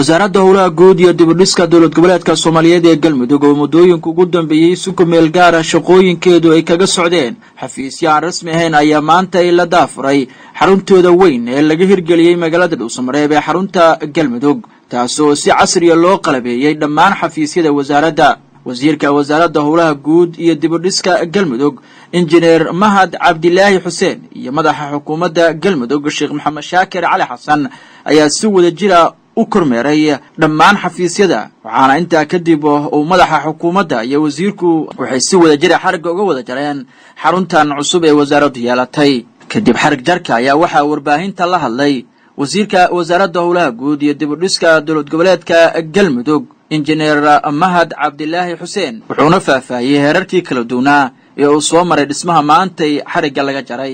wasaaradda howlaha guud iyo dibadhiska dowlad goboleedka Soomaaliyeed ee Galmudug oo muddooyinka ugu dambeeyay si ku meel gaar ah shaqooyinkeedu ay kaga socdeen xafiisyo rasmi ahayn ayaa maanta ay la daafuray xaruntooda weyn ee laga hirgeliyay magaalada Dhuusamareeb ee xarunta Galmudug taasoo si casri ah loo qalabeeyay dhammaan xafiisyada wasaaradda. wasiirka wasaaradda howlaha guud iyo dibadhiska Galmudug injineer Mahad Cabdilaahi Xuseen iyo madaxa xukuumadda Galmudug Sheekh Maxamed Shaakir Cali Xasan ayaa si wada jir ah u kormeeray dhammaan xafiisyada waxaana intaa kadib uu madaxa xukuumadda iyo wasiirku waxay si wada jir ah xarigga uga wada jareen xaruntan cusub ee wasaaraddu yeelatay. kadib xarig jarka ayaa waxaa warbaahinta la hadlay wasiirka wasaaradda howlaha guud iyo dibadhiska dowlad goboleedka Galmudug injineer Mahad Cabdilaahi Xuseen wuxuuna faahfaahiyay heerarkii kala duwanaa ee uu soo maray dhismaha maanta xarigga laga jaray.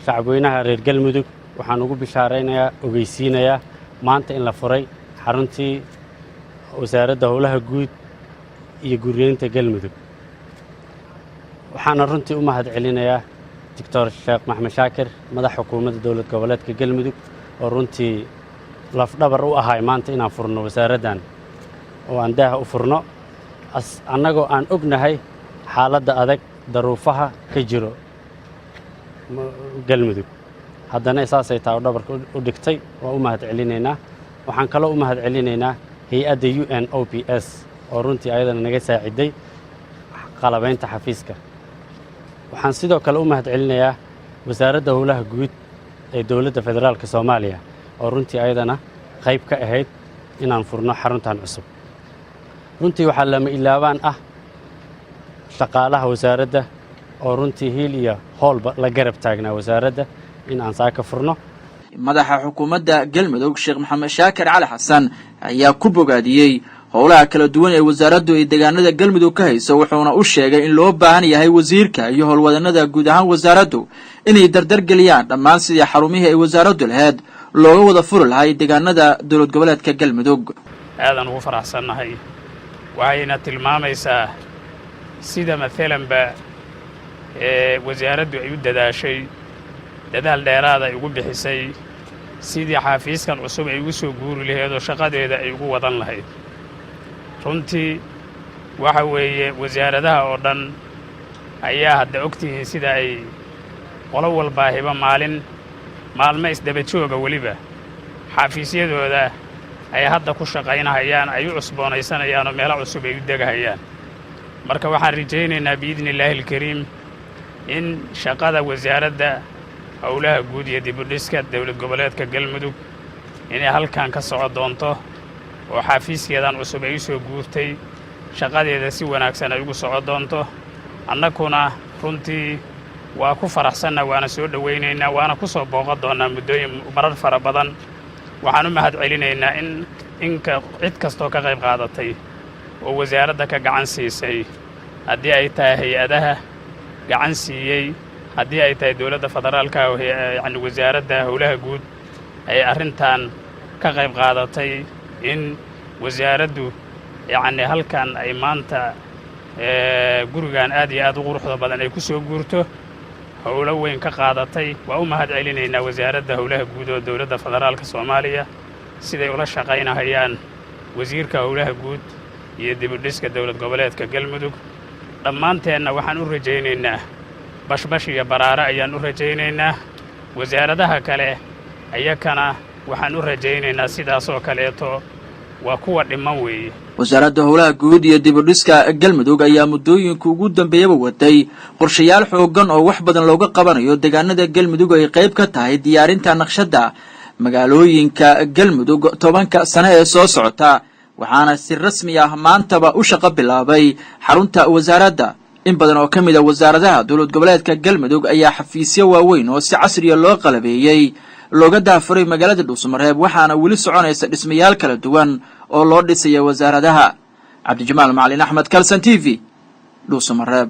shacabweynaha reer Galmudug waxaan ugu bishaaraynayaa ogeysiinayaa maanta in la furay xaruntii wasaaradda howlaha guud iyo guryeynta Galmudug. waxaan runtii u mahad celinayaa Dr. Sheekh Maxamed Shaakir madaxa xukuumadda dowlad goboleedka Galmudug oo runtii lafdhabar u ahay maanta inaan furno wasaaraddan oo aan daaha u furno annagoo aan ognahay xaaladda adag daruufaha ka jiro Galmudug haddana saasay taa dhabarka u dhigtay waa u mahad celinaynaa. waxaan kaloo u mahad celinaynaa hay'adda UNOPS oo runtii ayadana naga saaciday qalabaynta xafiiska. waxaan sidoo kale u mahad celinayaa wasaaradda howlaha guud ee dowladda federaalka Soomaaliya oo runtii ayadana qayb ka ahayd inaan furno xaruntan cusub. runtii waxaa lama ilaabaan ah shaqaalaha wasaaradda oo runtii hiil iyo howlba la garab taagnaa wasaaradda in aan saaka furno. madaxa xukuumadda Galmudug Sheekh Maxamed Shaakir Cali Xasan ayaa ku bogaadiyay howlaha kala duwan ee wasaaraddu ay deegaanada Galmudug ka hayso wuxuuna u sheegay in loo baahan yahay wasiirka iyo howlwadanada guud ahaan wasaaraddu inay dardar geliyaan dhammaan sidii xarumihii ay wasaaraddu lahayd looga wada furi lahay deegaanada dowlad goboleedka Galmudug. aadan ugu faraxsanahay waxayna tilmaamaysaa sida maalanba wasaaraddu ay u dadaashay dadaal dheeraad ay ugu bixisay sidii xafiiskan cusub ay ugu soo guuri lahayd oo shaqadeeda ay ugu wadan lahayd. runtii waxa weeye wasaaradaha oo dhan ayaa hadda ogtihiin sida ay qolo walbaahiba maalmo isdaba jooga weliba xafiisyadooda ay hadda ku shaqaynahayaan ay u cusboonaysanayaan oo meelo cusub ay u degahayaan. marka waxaan rajaynaynaa biidnillaahi alkariim in shaqada wasaaradda howlaha guud iyo dibadhiska dowlad goboleedka Galmudug inay halkan ka soco doonto oo xafiisyadan cusub ay u soo guurtay shaqadeeda si wanaagsan ay ugu soco doonto. annaguna runtii waa ku faraxsanna waana soo dhawaynaynaa waana ku soo booqan doonaa muddooyin marar fara badan. waxaan u mahad celinaynaa in cid kastoo ka qayb qaadatay oo wasaaradda ka gacan siisay haddii ay tahay hay-adaha gacan siiyey haddii ay tahay dowladda federaalka yacni wasaaradda howlaha guud ay arrintan ka qayb qaadatay in wasaaraddu yacni halkan ay maanta gurigan aad iyo aad u quruxda badan ay ku soo guurto howlo weyn ka qaadatay. waa u mahad celinaynaa wasaaradda howlaha guud oo dowladda federaalka Soomaaliya siday ula shaqaynahayaan wasiirka howlaha guud iyo dibadhiska dowlad goboleedka Galmudug. dhammaanteenna waxaan u rajaynaynaa bashbash iyo baraare ayaan u rajaynaynaa. wasaaradaha kale ayakana waxaan u rajaynaynaa sidaasoo kaleeto waa kuwa dhiman weeye. wasaaradda howlaha guud iyo dibadhiska Galmudug ayaa muddooyinka ugu dambeeyaba waday qorshayaal xooggan oo wax badan looga qabanayo deegaanada Galmudug ay qayb ka tahay diyaarinta naqshadda magaalooyinka Galmudug 10 sano ee soo socota waxaana si rasmi ah maantaba u shaqo bilaabay xarunta wasaaradda. in badan oo ka mid ah wasaaradaha dowlad goboleedka Galmudug ayaa xafiisyo waaweyn oo si casri ah loo qalabeeyay looga daafuray magaalada Dhuusamareeb waxaana weli soconaysa dhismayaal kala duwan oo loo dhisay wasaaradaha. Cabdi Jamaal Macalin Axmed, Kalsan TV, Dhuusamareeb.